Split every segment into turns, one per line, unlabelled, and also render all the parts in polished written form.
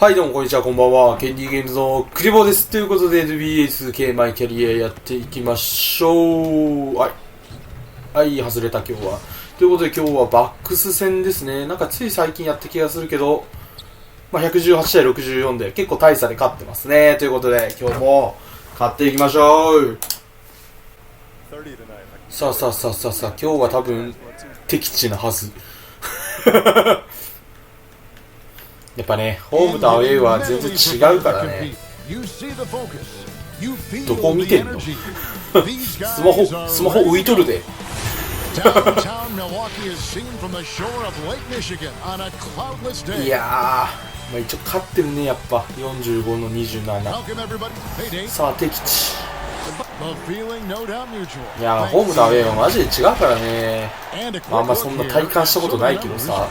はいどうもこんにちは、こんばんは。ケンディーゲームズのクリボーです。ということで NBA2K マイキャリアやっていきましょう。はい、外れた今日は。ということで今日はバックス戦ですね。なんかつい最近やった気がするけど、118対64で結構大差で勝ってますね。ということで今日も勝っていきましょう。さあ、今日は多分敵地なはず。やっぱね、ホームとアウェーは全然違うからね。どこ見てんの？スマホ浮いとるで。いやー、一応勝ってるね、やっぱ45の27。さあ敵地。いやー、ホームとアウェーはマジで違うからね。あんまそんな体感したことないけどさ。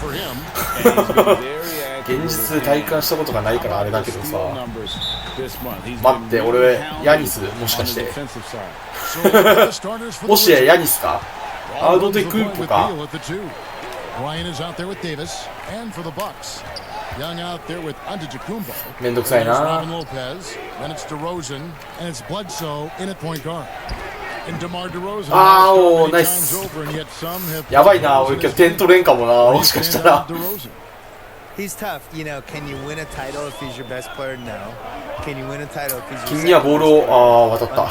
現実で体感したことがないからあれだけどさ。待って、俺ヤニスもしかしてもしやヤニスかアウドテクープか。めんどくさいな。おー、ナイス。やばいな、俺今日点取れんかもな、もしかしたら。
He's tough, you know. Can you win a title if he's your best player? No. Can you win a title if he's your
君にはボールを渡った。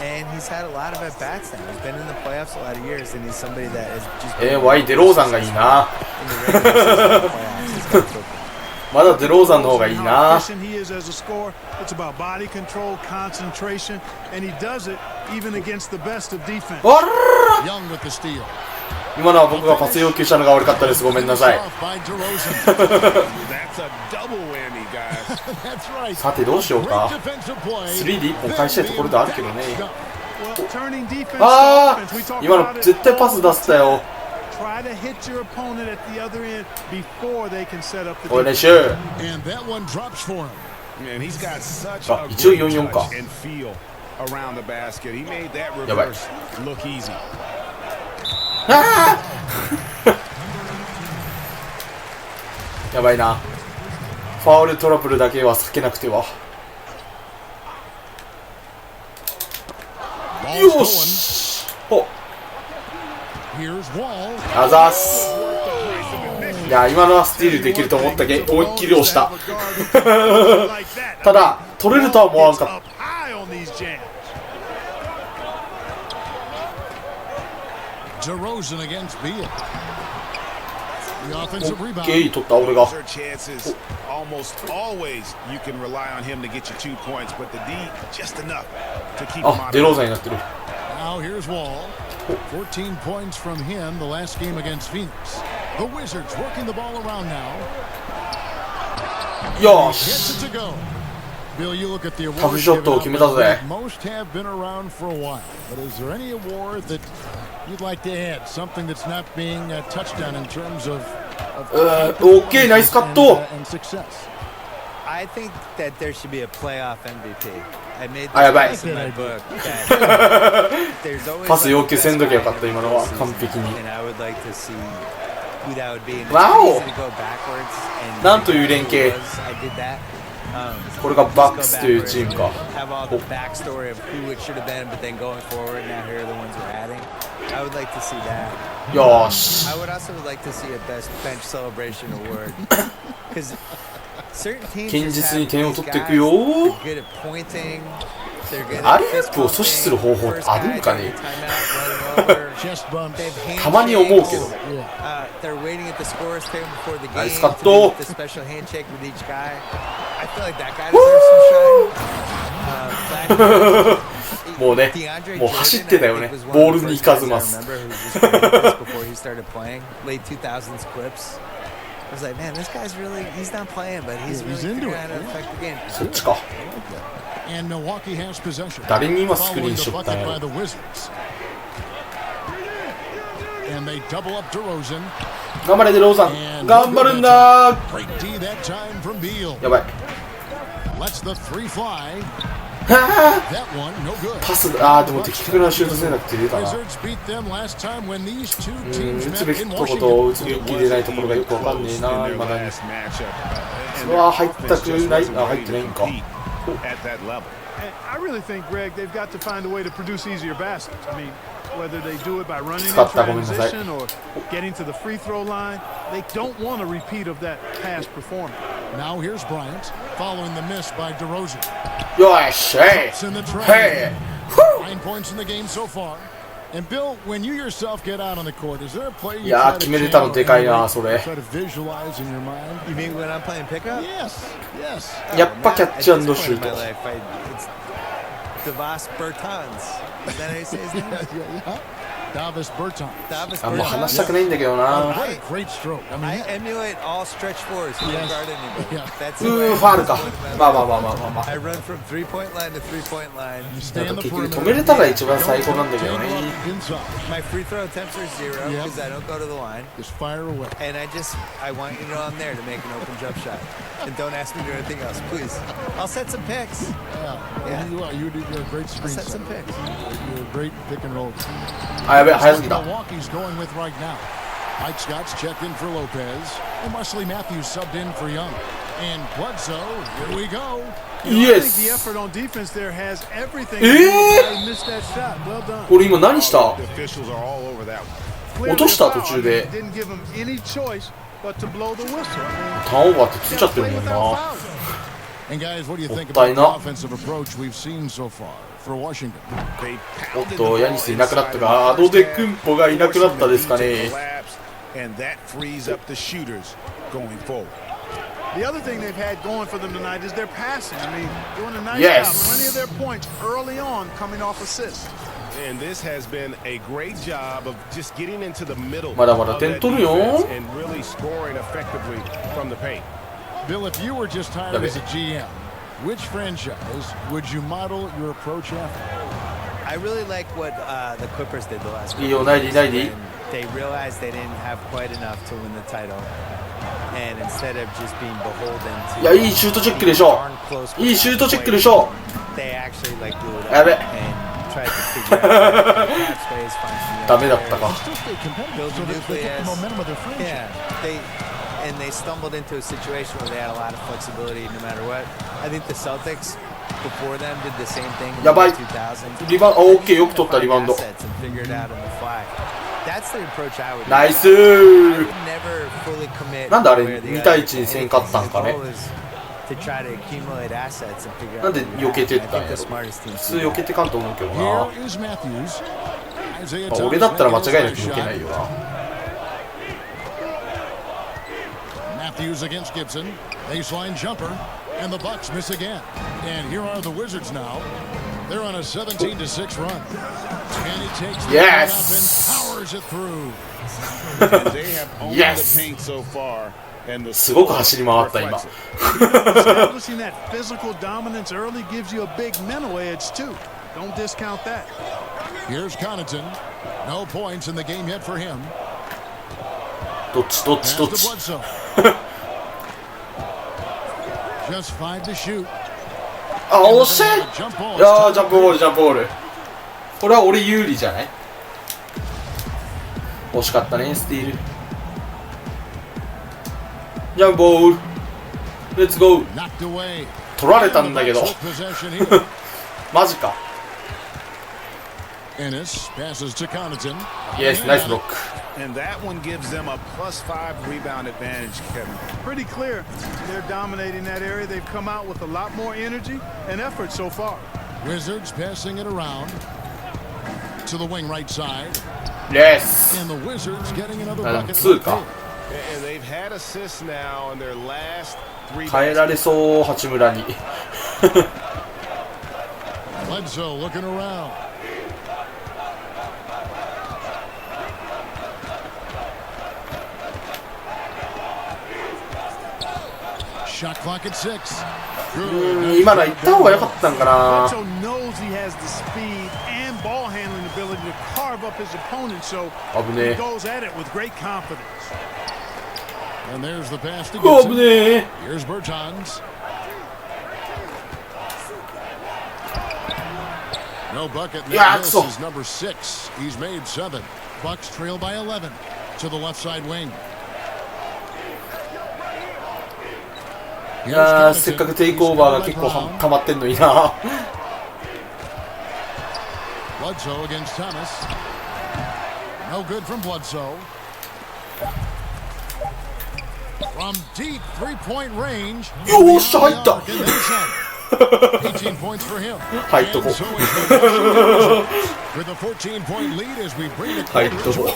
And he's had a lot of at bats now. He's been in the playoffs a lot of years, and he's somebody that is just.
ワイデローザンがいいな。まだデローザンの方がいいな。
He is as a scorer. It's about body control, concentration, and he does it even against the best of defense.
Young with the steal.
今のは僕がパス要求したのが悪かったです。ごめんなさい。さてどうしようか。3で1本返したいところであるけどね。今の絶対パス出したよ。おい練習。一応44か。やばい。やばいな。ファウルトラブルだけは避けなくては。よし。あざーす。いや、今のはスティールできると思ったけど思いっきり押した。ただ取れるとは思わんかった。
DeRozan against Beal. The offensive rebound.
Okay, 取った俺が。
Almost always you can rely on him to get you 2 points, but the D just enough to keep him out.
デローザンになってる。
Now here's Wall. 14 points from him the last game against Phoenix. The Wizards working the ball around now.
よし。
Bill, you look at the
タフショットを決めたぜ。
Most have been around for a while, but is there any award that you'd like to add? Something that's not being touched on in terms of
OK、ナイスカット。
I think that there should be a playoff MVP. I made
やばい。
this in my book.
パス要求せんときゃよかった今のは完璧に。わお。なんという連携。これがバックスというチームか。よし。堅実に点を取っていくよ。アリウープを阻止する方法ってあるんかね。たまに思うけど。ナイスカット。もうね、もう走ってたよね。ボールに行かずます。そっちか。誰に今スクリーンショットしたんやろ。頑張れデローザン、頑張るんだー。やばい。パス、でも的確なシュート戦略って出たな。打つべきとこと打つべきでないところがよくわかんねえな、今だに。
and
う
their
わ入った
offense
く
just
ない
wasn't
あ入っ
ready
てない
to
んか
compete at that level.
And I really think, Greg, they've got to find a way to produce easier baskets. I mean, whether they do it by running in
使ったごめんなさい
transition or getting to the free throw line, they don't want a repeat of that past performance.
Now here's Bryant following the miss by DeRozan.
よしへ
It's in the
い
train.
へ
9 points in the game so far. And Bill, when you yourself get out on the court, is there a play
い
you
や
try
ー
to
決めれたの
channel
でかい
or
なそれ
try to visualize in your mind?
You mean when I'm playing pickup?
Yes, yes.
やっぱキャッチアンド
At
シ
this
ュ
point
ー
in my
ト
life, it's Davos Bertans. Is that how you say his name?
Yeah. Davis Bertans.
Davis
あもう
Bertans.
話したくないんだけどな
What a great stroke. I mean,
I emulate all stretch fours. Who
Yes.
can guard anybody.
Yeah.
That's
う
who I
ー
am.
ファールか
That's what
まあ
I'm
まあまあまあまあまあ
I run from 3-point line to 3-point line.
you stay
なん
on
か
the
結局
perimeter.
止めれたら一番最高なんだけど
Tangle
ね
up inside.
My free throw attempts are 0
Yep.
because I don't go to the line.
Just fire away.
And I want you to know I'm there to make an open jump shot. And don't ask me to do anything else, please. I'll set some picks.
Yeah. You are. You're a great
I'll
screen
set
setter.
some picks.
You're a great pick and roll.
あやべえ早すぎた
Milwaukee's going with right now. Mike Scott's checked in for Lopez. And Wesley Matthews subbed in for Young. And Bledsoe, here we go.
You know, I think the
Yes
effort on defense there has everything to do with why he missed that shot. Well done.
俺今何した
The officials are all over that one.
Clearly
落とした
a foul.
途中で
I mean, didn't give him any choice but to blow the whistle. I mean,
ターンオーバーってついちゃってる
play
もん
without
な
fouls.
And guys, what do you think
もったい
about
な
the offensive approach we've seen so far for Washington?
They
おっ
pounded the
と
ball
ヤニスいなくなった
inside
かア
in the
ド
first
デ
half,
クンポがいなくなったですか
forcing the
ね
lead to collapse, and that frees up the shooters going forward.
The other thing they've had going for them tonight is their passing. I mean, doing a nice
Yes.
job. Plenty of their points early on coming off assists.
And this has been a great job of just getting into the middle
まだまだ
of
点
that
取るよ
defense and really scoring effectively from the paint.
Bill, if you were just hired
Love
as
it.
a GM, which franchise would you model your approach after?
I really like what the Clippers did the last
いいよ
couple
ナイディ
of
ナイデ
years
ィ
when they realized they didn't have quite enough to win the title. And instead of just being beholden to
いやいいシュートチェックでしょ
darn close
いいシュートチェックでしょ
they actually like blew it
や
up
べ
and tried to figure out how to have space, find some
ダメだったか
And still stay competitive so that they get the momentum of their franchise.
Yeah, they stumbled into a situation where they had a lot of flexibility no matter what. I think the Celtics before them did the same thing in the
やばい
2000s.
リバウンドオッケーよく取ったリバウンド
Assets and figure it out on the fly. That's the approach I would do.
ナイス
I
ー
would never fully commit
なんであれ
where the
2対
other-
1にせんかったんかね
The goal is to try to accumulate assets and figure out
なんで
what you
避け
have.
てったん
I
や
think
ろ
the smartest teams
普
do
通避け
that.
てかんと思うけどな
Here is Matthews. Isaiah
俺
Thomas
だったら間違い
making
なく
his
避け
first
ないよ
shot.
な
Matthews against Gibson. Baseline jumper. And the Bucks miss again. And here are the Wizards now. They're on a 17-6 run. And he takes the
Yes.
up and powers it through.
And they have owned
Yes.
the paint so far. And the
すごく走り回った今
reflects it.
Establishing that physical dominance early gives you a big mental edge, too. Don't discount that.
Here's Connaughton. No points in the game yet for him.
どっちどっち
Pass
どっ
to
ち
Bledsoe. Just 5 to shoot.
あ惜しい
Jump ball.
いやージャンプボールジャンプボールこれは俺有利じゃない惜しかったねスティールジャンプボールレッツゴー
Knocked away.
取られたんだけど
And the Bucks with possession here.
マジか
Ennis passes to Connaughton.
イエスナイスブロック
And that one gives them a +5 rebound advantage, Kevin.
Pretty clear. They're dominating that area. They've come out with a lot more energy and effort so far.
Wizards passing it around to the wing right side.
イエス
And the Wizards getting another
あでも
bucket.
2か
And they've had assists now in their last 3
変えられそう八村に
Bledsoe looking around. Shot clock at 6.
今のは行った方が良かったんかな
Bledsoe knows he has the speed and ball handling ability to carve up his opponent, so
危ね
he
え
goes at it with great confidence.
And there's the pass to
危
Gibson.
ねえ
Here's Bertans. No bucket.
Yeah,
This
so-
is number 6. He's made 7. Bucks trail by 11 to the left side wing.
いやー、せっかくテイクオーバーが結構溜まってんのにな。
Bledsoe against Thomas. No good from Bledsoe. From deep three-point range.
よっしゃ、入った。
18 points for him.
入っとこう。
With a 14-point lead as we bring the
入っとこ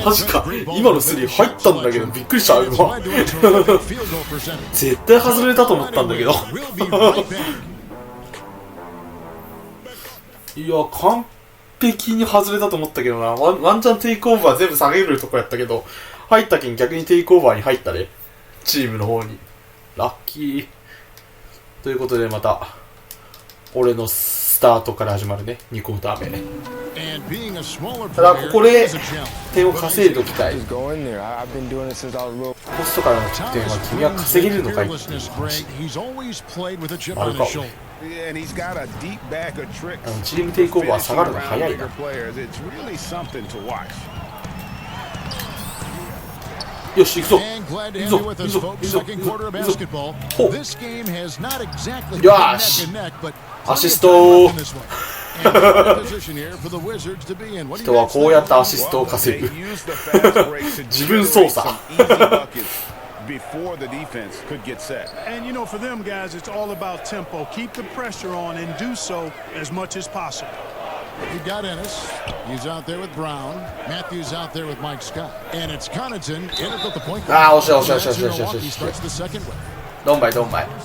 う。マジか、今のスリー入ったんだけど、びっくりした、今。絶対外れたと思ったんだけど。いや、完璧に外れたと思ったけどな。ワンチャンテイクオーバー全部下げるとこやったけど、入ったけん逆にテイクオーバーに入ったね。チームの方に。ラッキー。ということでまた、俺のスタートから始まるね。2クォーター目。ただ、ここで点を稼いでおきたい。ポストからの得点は君は稼げるのかいっていう話。あるか。チームテイクオーバー下がるの早いな。よし、行くぞ。行くぞ。行くぞ。行くぞ。行くぞ。ほう。よし。アシスト。人はこうやってアシストを稼ぐ。自分操作。
Before the defense could get set. And you know, for them guys, it's all about tempo. Keep the pressure on and do so as much as possible.
You got Ennis. He's out there with Brown. Matthews out there with Mike Scott. And it's Connaughton in at the point guard.
Ah, Milwaukee starts
the second way.
Don't buy.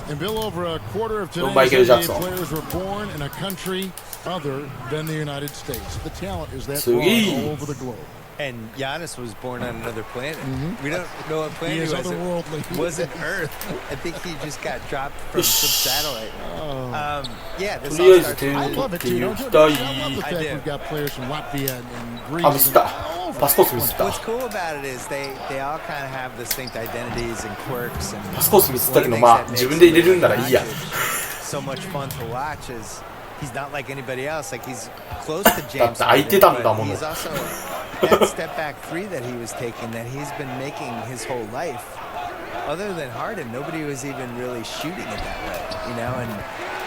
And Bill, over a quarter of today's NBA players were born in a country other than the United States. The talent is that all over the globe.
And Giannis was born on another planet. We don't know what planet he was. It wasn't Earth. I think he just got dropped from some satellite. Yeah, this all starts.
I love it too. I love the fact we've got players from Latvia and Greece.
What's cool about it is they all kind of have distinct identities and quirks. And
パスコース見せたけど、まあ自分で入れるんならいいや。
So much fun to watch is he's not like anybody else. Like he's close to James.
だって空いてたんだもの。
He's also that step back three that he was taking that he's been making his whole life. Other than Harden, nobody was even really shooting it that way, you know. And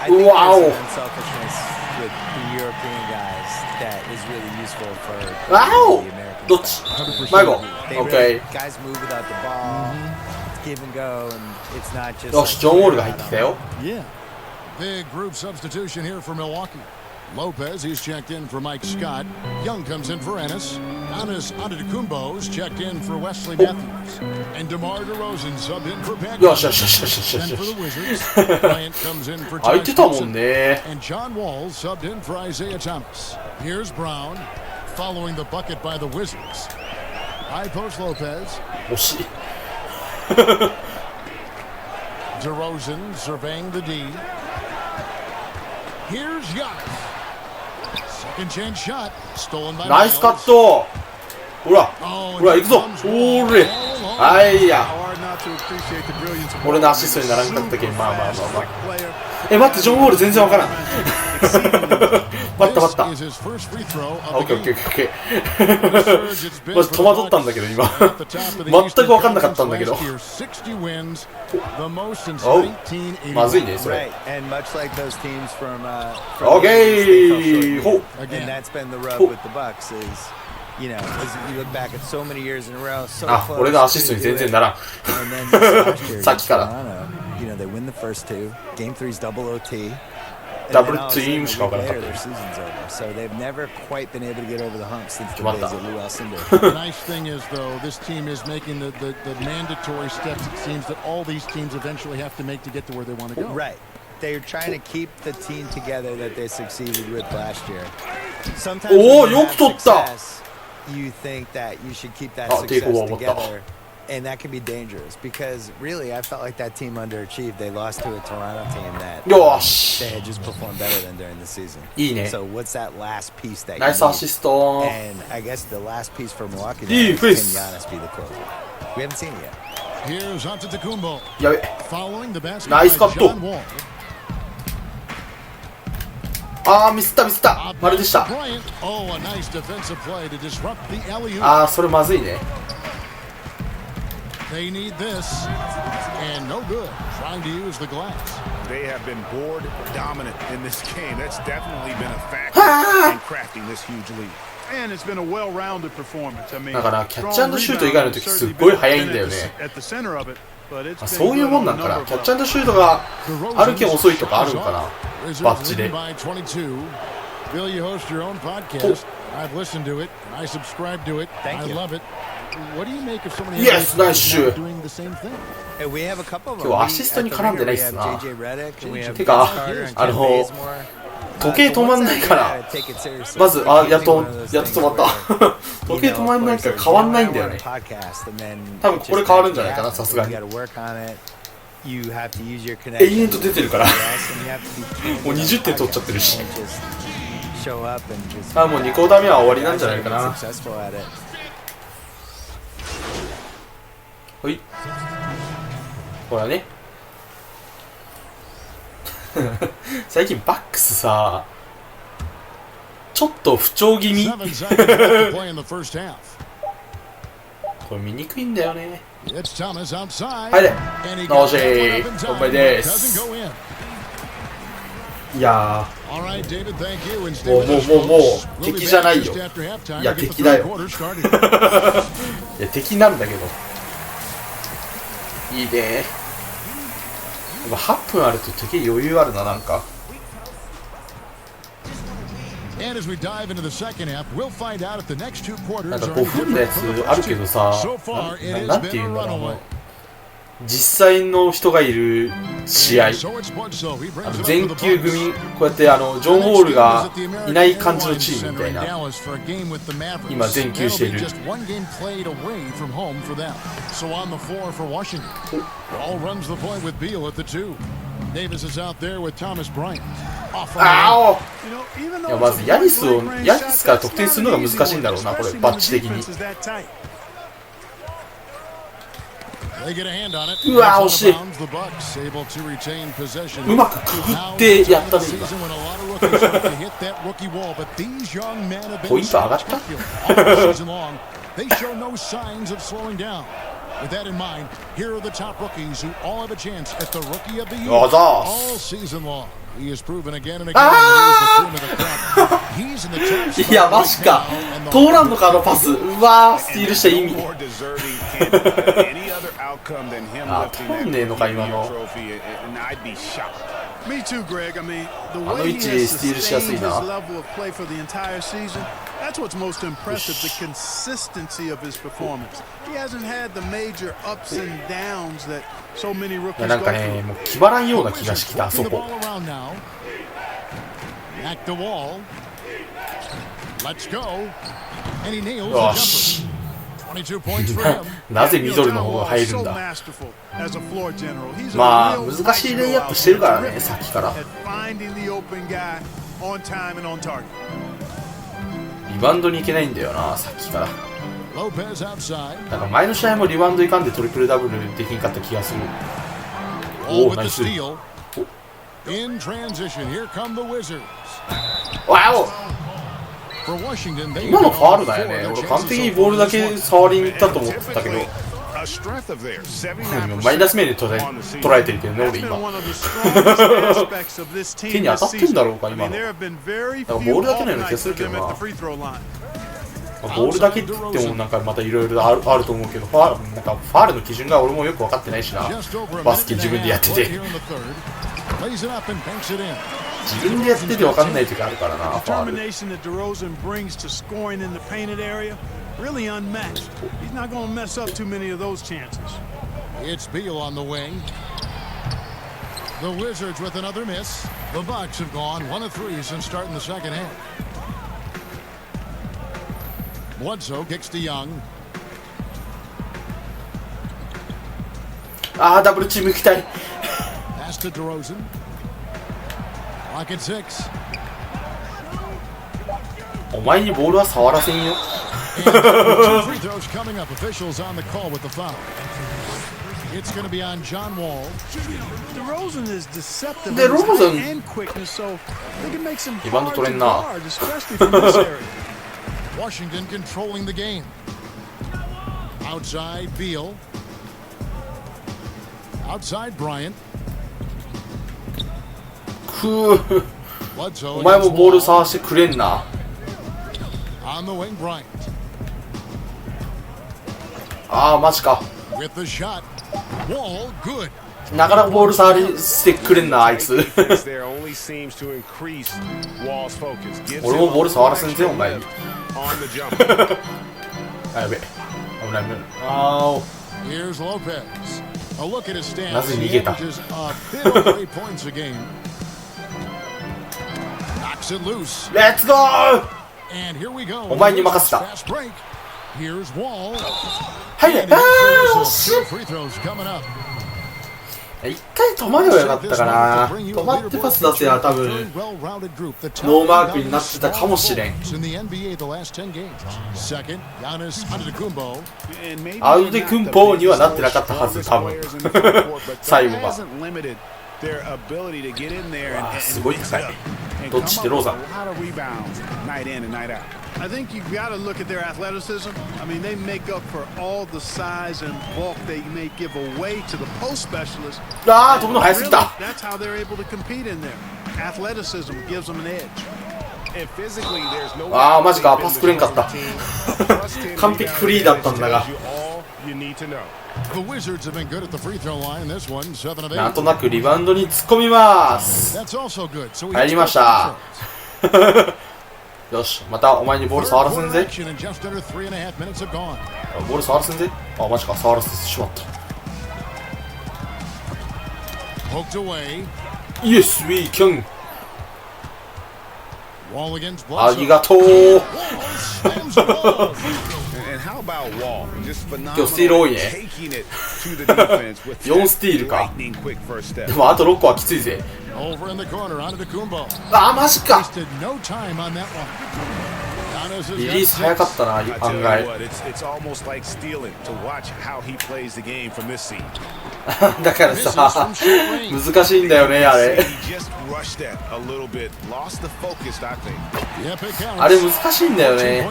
I think there's some unselfishness with the European guys that is really useful for the American style.
Okay.
Guys move without the ball, give and go, and it's not just.
よし、ジョン・ウォールが入ってきたよ。
Yeah. Big group substitution here for Milwaukee. Lopez, he's checked in for Mike Scott. Young comes in for Ennis. Giannis Antetokounmpo's checked in for Wesley Matthews. And DeMar DeRozan subbed in for Pat. Then for the Wizards, Bryant comes in for Josh Gibson. And John Wall subbed in for Isaiah Thomas. Here's Brown, following the bucket by the Wizards. High post Lopez. DeRozan surveying the D. Here's Giannis. Second chance shot stolen by
ナイスカット。ほら、ほら行くぞ。おれ。はいや。俺のアシストにならんかったけん、まあ。待って、ジョン・ウォール全然わからん。待った。オッケー。まず戸惑ったんだけど今。全くわかんなかったんだけど。まずいねそれ。オッケー。ほう。あ、俺のアシストに全然ならん。さっきから。ダブルチームしか分からなかった。
The nice thing is, though, this team is making the mandatory steps. It seems that all these teams eventually have to make to get to where they want to go.
Right. They're trying to keep the team together that they succeeded with last year. Sometimes when you have success, you think that you should keep that success together. And that can be dangerous because really I felt like that team underachieved. They lost to a Toronto team that they had just performed better than during the season. So what's that last piece that you need? And I guess the last piece for Milwaukee is can Giannis be the closer? We haven't seen it yet.
Here's Antetokounmpo following the basket
by
John Wall.
あーミスった丸でした。あーそれまずいね。
They need this. And no good. Trying to use the glass.
They have been board dominant in this game. That's definitely been a factor in crafting this huge lead.
And it's been a well-rounded performance. I mean,
だからキャッチ&シュート以外の時すっごい速いんだよね。そういうもんなんかな。キャッチ&シュートがあるけん遅いとかあるんかな。バッチで。
Bill, you host your own podcast. I've listened to it. I subscribe to it. I love it. What do you make of so many
Yes, nice shoot.
doing the same thing?
今日はアシストに絡んでないっすな。てか、時計止まんないから、まず、やっと止まった。時計止まんないから変わんないんだよね。多分これ変わるんじゃないかな、さすがに。延々と出てるから。もう20点取っちゃってるし。もう2クォーター目は終わりなんじゃないかな。ほい。ほらね。最近バックスさ、ちょっと不調気味。これ見にくいんだよね。はいで、直し、お前です。いやー、もう敵じゃないよ。いや敵だよ。いや敵なんだけど。いいね。8分あると敵余裕あるな、なんか。なんか5分のやつあるけどさ、なんていうんだろう、実際の人がいる試合、全球組、こうやってジョン・ホールがいない感じのチームみたいな、今全球している。いやまずヤニスから得点するのが難しいんだろうな、これバッチ的に。うわ惜しい。うまくくぐってやったね今。ポイント上がった。
With that in mind, here are the top rookies who all have a chance at the Rookie of the Year
all
season long. He has proven again and again that he is the cream of the crop. He's in the top spot.
いやマジか。通らんのかパス。うわースティールした意味。通んねえのか今の。
Me too, Greg. I mean, the
位置スティールしやすいな。
That's what's most impressive, the consistency of his performance. He hasn't had the major ups and downs that so many rookies go through.
なんかね、もう決まらんような気がしてきた、あそこ。よし。なぜミドルの方が入るんだ。まあ、難しいレイアップしてるからね、さっきから。リバウンドに行けないんだよな、さっきから。なんか前の試合もリバウンドいかんでトリプルダブルできんかった気がする。おお、ナイス。わお。今のファールだよね。俺完璧にボールだけ触りに行ったと思ってたけど。マイナス面で捉えてるけどね、俺今。手に当たってんだろうか、今の。なんかボールだけのような気がするけどな。ボールだけって言ってもなんかまたいろいろあると思うけど、なんかファールの基準が俺もよく分かってないしな。バスケ自分でやってて。自分でやってて分かんない時あるからな、ファール。
Really unmatched. He's not going to mess up too many of those chances.
It's Beal on the wing. The Wizards with another miss. The Bucks have gone 1 of 3 since starting the second half. Bledsoe kicks to Young.
ダブルチーム行きたい。
Pass to DeRozan. Lock at 6.
お前にボールは触らせんよ。
Free throws coming up. Officials on the call with the foul. It's going to be on John Wall.
DeRozan is deceptive
and
quickness, so they can make some
hard to guard,
especially from this area.
Washington controlling the game. Outside, Beal. Outside Bryant.
お前もボール触してくれんな。
On the wing, Bryant.
ああマジか。
With the shot. Wall, good.
なかなかボール触りしてくれんなあいつ。俺もボール触らせんぜお前。あやべ。危ない危ない。ああ。
Here's Lopez. A look at his stats.
なぜ逃げた。
Averages a bit over 8 points a game. Knocks it loose.
レッツゴー。
And here we go.
お前に任せた。
Fast break. Here's Wall.
はいね。ああ惜しい。
Free throws coming up.
一回止まればよかったかな。止まってパス出せや多分ノーマークになってたかもしれん。アウデクンポーにはなってなかったはず多分。最後が。すごい高い。どっちってローザン。
I think you've got to look at their athleticism. I mean, they make up for all the size and bulk they may give away to the post specialists.
ああ飛ぶの早すぎた。
That's how they're able to compete in there. Athleticism gives them an edge.
ああマジかパスくれんかった。完璧フリーだったんだが。なんとなくリバウンドに突っ込みます。入りました。よし、またお前にボール触らせんぜ。ボール触らせんぜ。あ、マジか、触らせてしまった。イエス、ウィーキャン。ありがとう。今日スティール多いね。4スティールか。でもあと6個はきついぜ。あーマジか。リリース早かったな案外。だからさ難しいんだよねあれ。あれ難しいんだよね。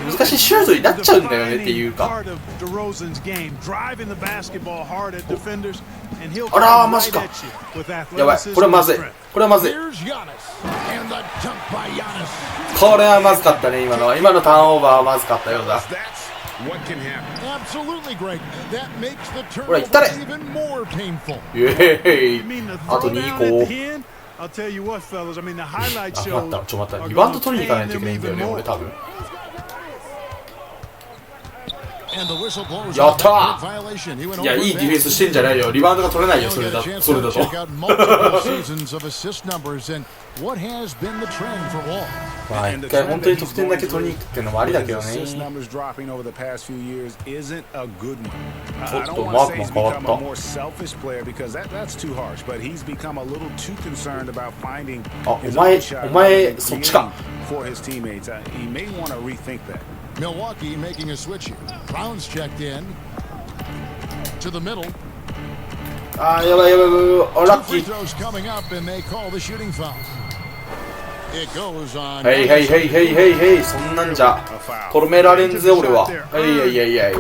難しいシュートになっちゃうんだよねっていうか。あらーマジか。やばいこれはまずい。これはまずい。これはまずかったね今のは。今のターンオーバーはまずかったようだ。ほらいったれ。イエーイ。あと2個。あ待った待った。リバウンド取りに行かないといけないんだよね俺多分。やったー。いやいいディフェンスしてんじゃないよ。リバウンドが取れないよそれだと。まあ一回本当に得点だけ取りに行くっていうのもありだけどね。ちょっとマークも変わった。あお前そっちか。
Milwaukee making a switch here. Brown's checked in to the middle.
あーやばいやばいやばい。ラッキー。ヘイヘイヘイヘイヘイヘイ。そんなんじゃ止められんぜ俺は。ヘイヘイヘイヘイ。あ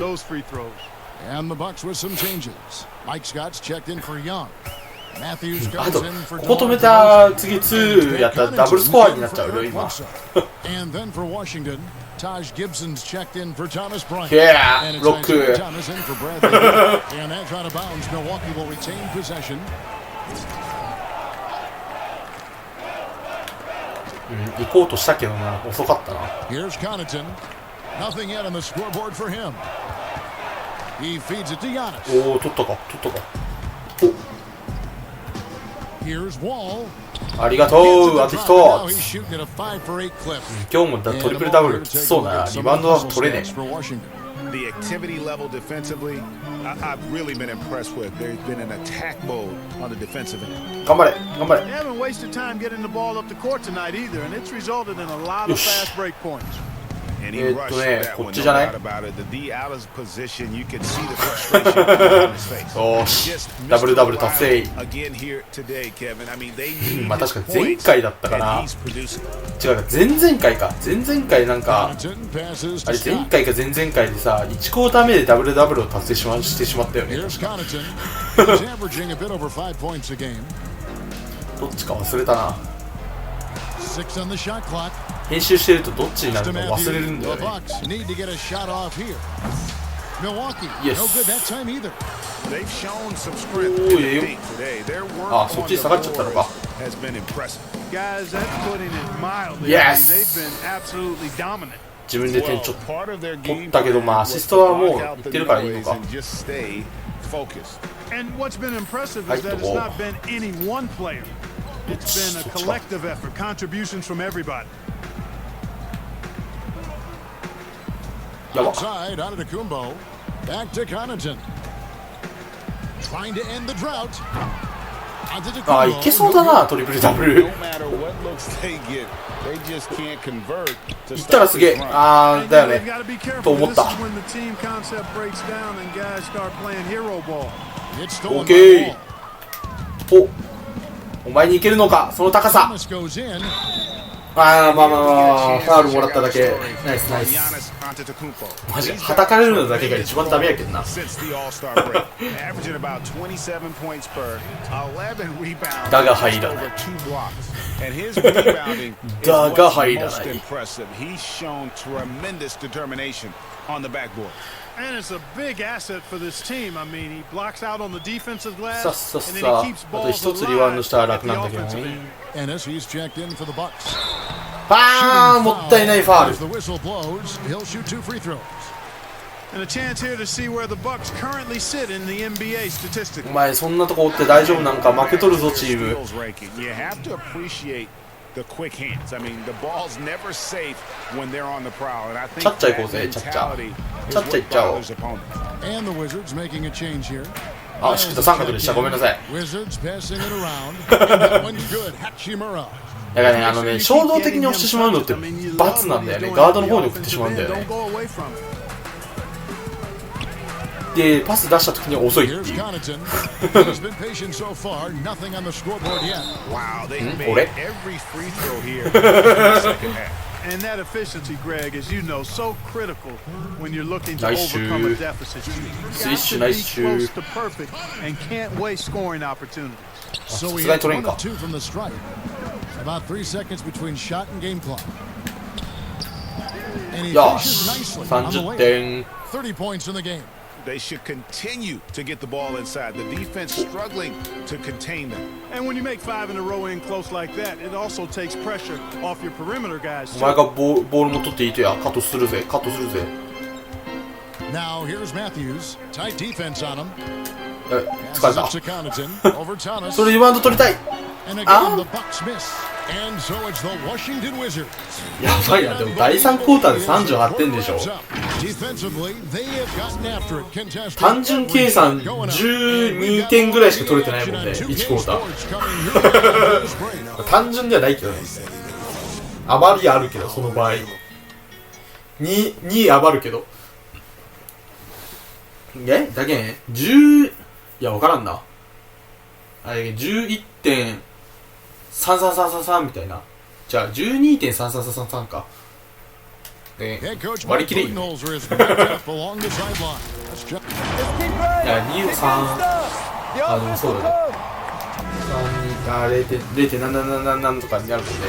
とここ止めた次2やったらダブルスコアになっちゃうよ今。
Taj Gibson's checked in for Thomas Bryant.
Yeah,
and it's
look good.
Thomas in for Bradley. And that's out of bounds. Milwaukee will retain possession.
行こうとしたけどな、遅かったな。
Here's Connaughton. Nothing yet on the scoreboard for him. He feeds it to Giannis.
おお、取ったか。
Here's Wall.
ありがとう。あと1つ。今日もトリプルダブルきつそうだな。リバウンドは取れねえ。
The activity level defensively, I've really been impressed with. There's been an attack mode on the defensive end.
頑張れ。
They haven't wasted time getting the ball up the court tonight either, and it's resulted in a lot of fast break points.
こっちじゃない？よし、ダブルダブル達成。まあ確かに前回だったかな。違うか、前々回か。前々回なんか、あれ前回か前々回でさ、1クォーター目でダブルダブルを達成してしまったよね。確かどっちか忘れたな。編集してるとどっちになるか忘れるんだよね。イエス。おいよ。あ、そっちに下がっちゃったのか。イエス。自分で点ちょっと取ったけど、まあアシストはもういってるからいいのか。入っとこう。
It's been a collective effort, contributions from everybody.
Outside, Antetokounmpo. Back to Connaughton. Trying to end the drought.
あ、いけそうだな、トリプルダブル。いったらすげえ。あー、だよね。と思った。オッケー。お。お前にいけるのか、その高さ。ああ、まあまあまあ、ファウルもらっただけ。ナイスナイス。マジはたかれるのだけが一番ダメやけどな。だが入らない。だが入らない。
And it's a big asset for this team. I mean, he blocks out on the defensive glass,
さっさっ
and
さ
then he keeps
あと
balls
一つリバウンドしたら
alive
楽
at
なん
the
だけど
offensive
ね。
end.
Ennis, he's checked in for the Bucks.
あー、もったいないファー
As the
ル。
whistle blows, he'll shoot 2 free throws.
And a chance here to see where the Bucks currently sit in the NBA
お
statistically.
前そんなとこおって大丈夫なんか、負けとるぞチーム。
The quick hands. I mean, the ball's never safe when they're on the prowl, and I think
ちゃっちゃいこうぜ、ちゃっちゃ。ちゃっちゃいっちゃおう。
And the Wizards making a change here.
あ、しくた三角でした。ごめんなさい。
Wizards passing it around. And that one's good. Hachimura.
だからね、衝動的に押してしまうのって罰なんだよね。ガードの方に送ってしまうんだよね。で、パス出した時には遅いっていう。俺
And that efficiency, Greg, as you know, so critical when you're looking to overcome a deficit. You got to be close to perfect and can't waste scoring opportunities.
So we have 1 of 2 from the strike. About 3 seconds between shot and game clock. And he finishes nicely on the layup. 30 points in the game.
They should continue to get the ball inside. The defense struggling to contain them.
And when you make 5 in a row in close like that, it also takes pressure off your perimeter guys.
お前がボールも取っていいとや、カットするぜ、カットするぜ。
Now here's Matthews. Tight defense on him.
疲れた。
To Connaughton. Over Thomas.
それリバウンド取りたい。
And again, the Bucks miss. And so it's the Washington Wizards.
やばいな、でも第3クォーターで38点でしょ。
Defensively, they have gotten after it. Contested.
単純計算12点ぐらいしか取れてないもんね、1クォーター。単純ではないけどね。余りあるけど、その場合。2余るけど。だけね、10、いや、わからんな。あれ、11.33333みたいな。じゃあ、12.33333か。で、割り切れいい。いや、2、3、あ、でもそうだね。3、あ、0.777とかになるもんね。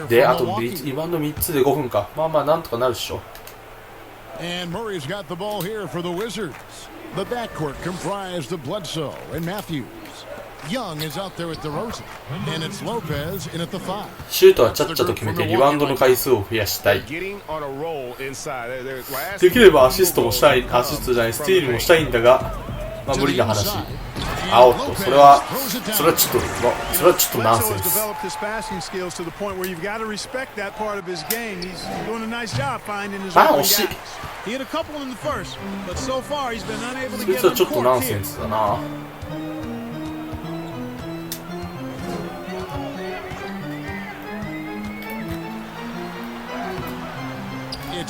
で、あとリバウンド3つで5分か。まあまあ、なんとかなるっしょ。
And Murray's got the ball here for the Wizards. The backcourt comprised of Bledsoe and Matthews. Young is out there at the Rosen, and it's Lopez in at the 5.
シュートはちゃっちゃと決めてリバウンドの回数を増やしたい。できればアシストもしたい、アシストじゃない、スティールもしたいんだが、まあ無理な話。あおっと、それはちょっとナンセンス。あ、惜しい。そいつはちょっとナンセンスだな。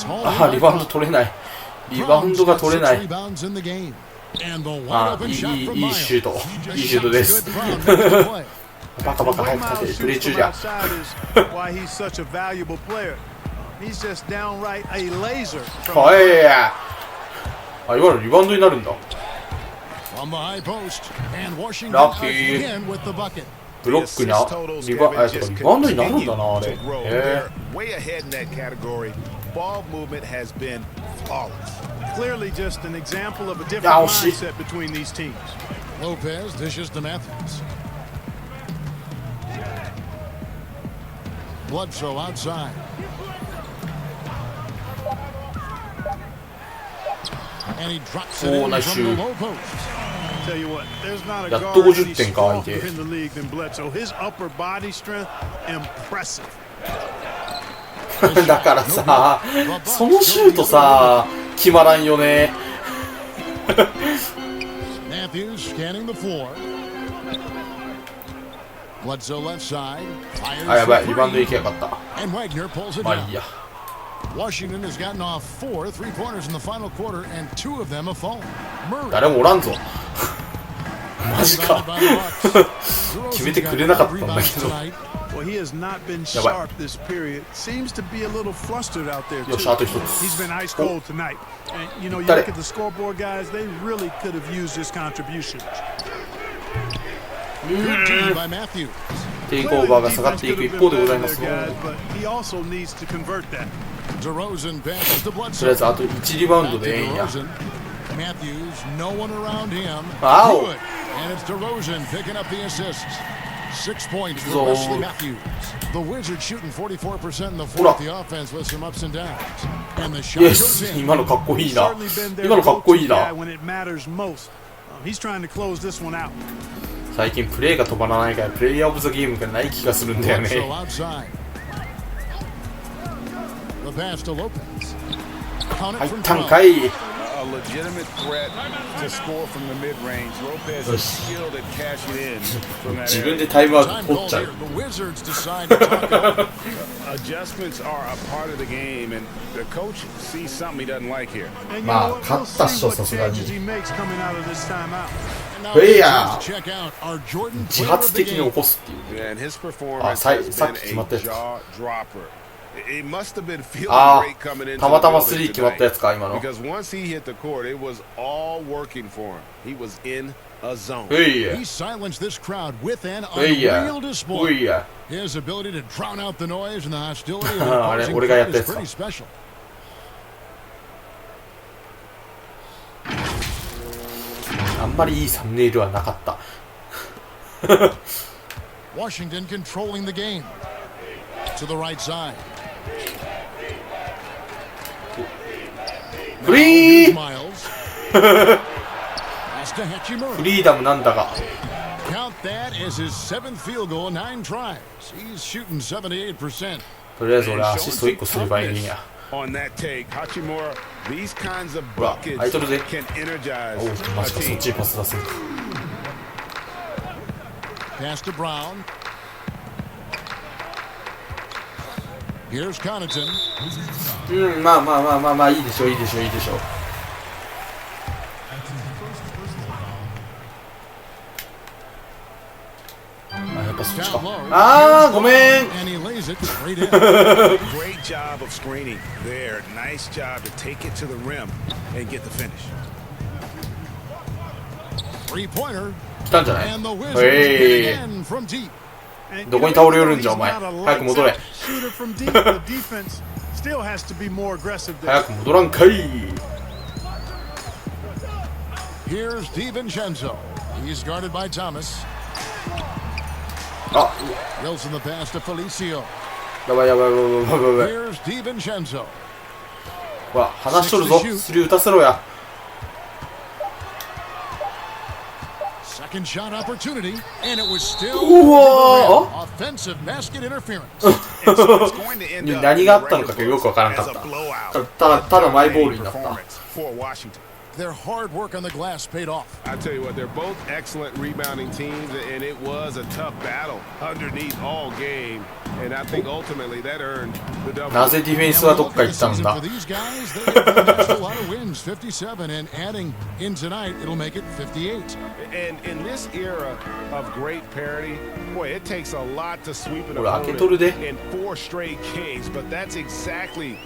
あ、リバウンド取れない。リバウンドが取れない。あ、いいシュート。いいシュートです。バカバカ早く立て、プレー中じゃ。はい。あ、いわゆるリバウンドになるんだ。ラッキー。ブロックにリバウンドになるんだな、あれ。
Clearly just an example of a different mindset between these teams.
Lopez dishes to Matthews. Bledsoe outside. And he drops it in from the low post.
Tell you what, there's not a guard any stronger in the league than Bledsoe. His upper body strength, impressive.
だからさ、そのシュートさ、決まらんよね。あ、やばい、リバウンドいけやがった。まあいいや。誰もおらんぞ。マジか。決めてくれなかったんだけど。
Well, he has not been sharp this period. Seems to be a little flustered out there too. He's been ice cold tonight. And you know, you look at the scoreboard, guys. They really could have used his contribution.
Good team by Matthews.
テイクオーバーが下がっていく一方でございます。とりあえずあと1リバウンドでええんや。あお。
6 points for Wesley Matthews. The Wizards shooting 44% in the fourth. The offense with some ups and downs. And the shot goes in.
今のかっこいいな。今のかっこいいな。最近プレーが止まらないからプレイヤーオブザゲームがない気がするんだよね。
The pass to Lopez.
入ったんかい。
A legitimate threat to score from the mid-range. Lopez is skilled at cashing in from that.
自分でタイムアウト取っちゃう。
Adjustments are a part of the game, and the coach sees something he doesn't like here.
まあ勝ったっしょさすがに。プレイヤー自発的に起こすっていう。あ、さっき決まったやつか。ああ、たまたま3決まったやつか、今の。ういや。ういや。あれ、俺がやったやつか。あんまりいいサムネイルはなかった。
Washington controlling the game to the right side.
フリーフリーダムなんだが。とりあえず俺アシスト1個すればいいんや。ほら、空いとるぜ。おう、マジか、そっちにパス出すんか。うん、まあまあまあまあまあいいでしょう、いいでしょう、いいでしょう。あ、やっぱそっちか。あー、ごめん。来たんじゃない？どこに倒れよるんじゃお前。早く戻れ。早く戻らんかい。あ、やばいやばいやばいやばいやばい。ほら、話しとるぞ。スリー打たせろや。
Second shot opportunity, and it was still offensive basket interference.
何があったのかよくわからなかった。ただマイボールになった。
their hard work on the glass paid off.
I tell you what, they're both excellent rebounding teams, and it was a tough battle underneath all game. And I think ultimately that earned the double.
なぜディフェンスはどっか行ったんだ。
For these guys, they have managed a lot of wins, 57, and adding in tonight, it'll make it 58.
And in this era of great parity, boy, it takes a lot to sweep an
ほら、開けとるで。
opponent in 4 straight games. But that's exactly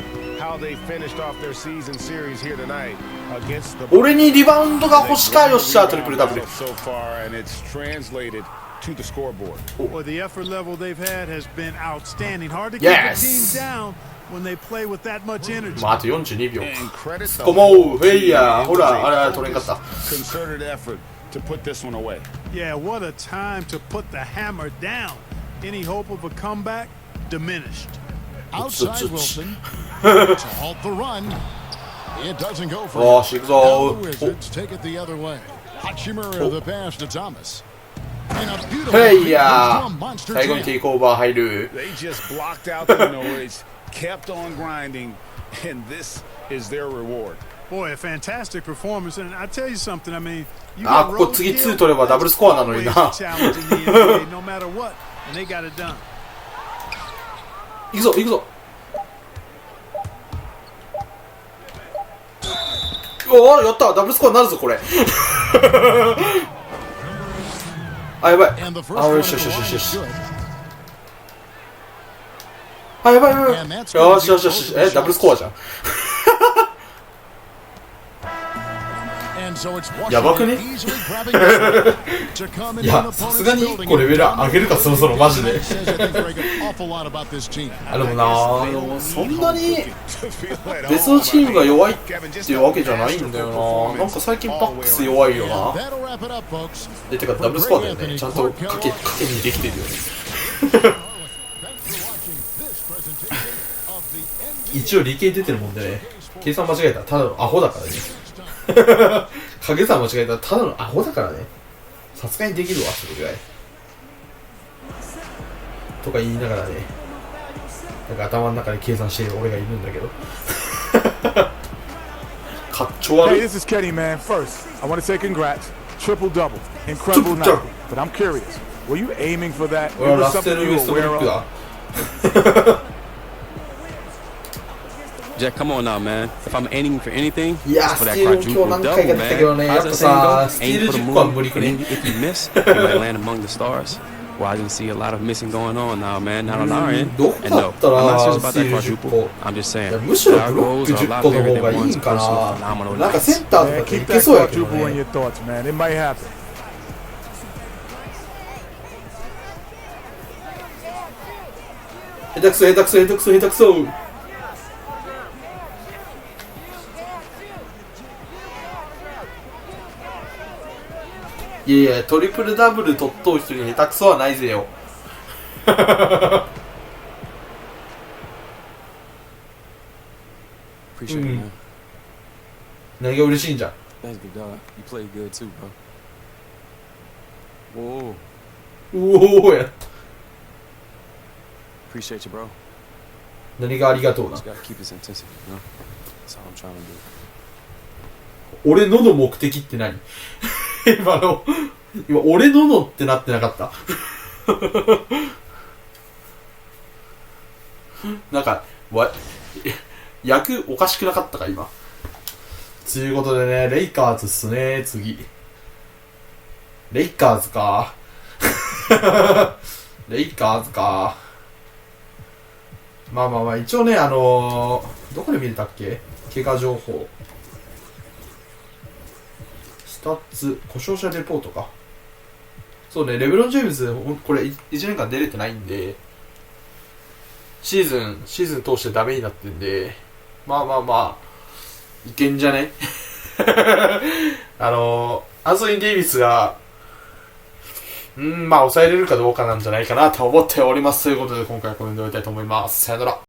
how they finished off their season series here tonight against the.
俺にリバウンドが欲しかよっしゃ、トリプルダブル。
So far, and it's translated to the scoreboard.
Well, the effort level they've had has been outstanding. Hard to keep the team down when they play with that much energy.
まあ、あと42秒か。こもう、フェイヤー。ほら、あれ、取れんかった。
Concerted effort to put this one away.
Yeah, what a time to put the hammer down. Any hope of a comeback diminished.
Outside Wilson to halt the run. It doesn't go for
Oh,
him.
she's
Now
all-
the Wizards take it the other way. Hachimura the pass to Thomas. And a
フ
beautiful
ェイ
feed
ヤ
from
ー。
Monster
最後にテ
Jam.
イクオーバー入る。
They just blocked out the noise, kept on grinding, and this is their reward.
Boy, a fantastic performance. And I tell you something, I mean, you
あ、
got
ここ
road
次
kill,
2取ればダブルスコアなのに
always
な。
a challenge in the NBA, no matter what, and they got it done.
行くぞ、行くぞ。おお、やった、ダブルスコアになるぞ、これ。あ、やばい。
And the first
あ、
one
よ
at
しよし
the
よし
line
よ
is
し。
good.
あ、やばいやばいやばい。よしよしよし。ダブルスコアじゃん。
And so it's
やばくね
Washington easily grabbing this one to come
い
into an
や、さ
opponent's
すがに1
building
個レベル
and
上げるか、そろそろ、マジで。
says I think Greg an awful lot about this team.
あ、でもな、でもそんなに
To feel at
別
home.
のチームが弱いっていうわけじゃないんだよな。なんか最近バックス弱いよ
And
な。
that'll wrap it up, folks.
で、てかダブルスコアだよね。ちゃんと賭けにできてるよね。
Thanks for watching this presentation of the
一応理系出てるもんでね。計算間違えたらただのアホだからね。掛け算間違えたらただのアホだからね。さすがにできるわ、それぐらい。とか言いながらね。なんか頭の中で計算してる俺がいるんだけど。かっちょ悪
Hey,
い。
this is Kenny, man. First, I want to say congrats. Triple double. Incredible night.
Triple-double.
But I'm curious. Were you aiming for that?
俺は
It
ラ
was
ッセ
something
ル・ウ
you
エスト
were
ブルッ
aware
ク
of?
だ。
Jack, come on now, man. If I'm aiming for anything,
いや、
it's
ス
for
テ
that
ィール今日
quadruple
何回
double,
か出たけどね、
man.
や
How's
っぱ
that
さ、
saying
ス
go?
ティー
Aim
ル
for the
10個は
moon,
無理く
and
ね。
if you miss, you might land among the stars. Well, I didn't see a lot of missing going on now, man. Not on our end.
どこ
And
だ
no,
った
I'm
ら
not serious
ス
about
ティ
that
ール10
quadruple.
個。
I'm just
いや
saying.
むしろ
Our
ブロッ
goals
ク
are a
10
lot
個の
bigger
方が
than
いい
one's
んか
personal
な。
phenomenal
なんかセ
nights.
ンターとか
Man,
ってい
keep
け
that
そうやけど
quadruple in
ね。
your thoughts, man. It might happen.
下手くそ下手くそ下手くそ下手くそ。いやいや、トリプルダブル取っとう人に下手くそはないぜよ。
Appreciate it, man.
何が嬉しいんじゃん。
Thanks, big dog. You played good too, bro. Whoa.
うおーや。
Appreciate you, bro.
何がありがとうな。
Just gotta keep this intensity, you know? That's all I'm trying to do.
俺の目的って何？今俺のってなってなかった。なんか役おかしくなかったか今。ということでね、レイカーズっすね、次。レイカーズか。レイカーズか。まあまあまあ、一応ね、どこで見れたっけ？怪我情報。スタッツ、故障者レポートか。そうね、レブロン・ジェームズ、これ1年間出れてないんで、シーズン通してダメになってんで、まあまあまあ、いけんじゃねアンソニー・デイビスが、まあ抑えれるかどうかなんじゃないかなと思っております。ということで今回はこれで終わりたいと思います。さよなら。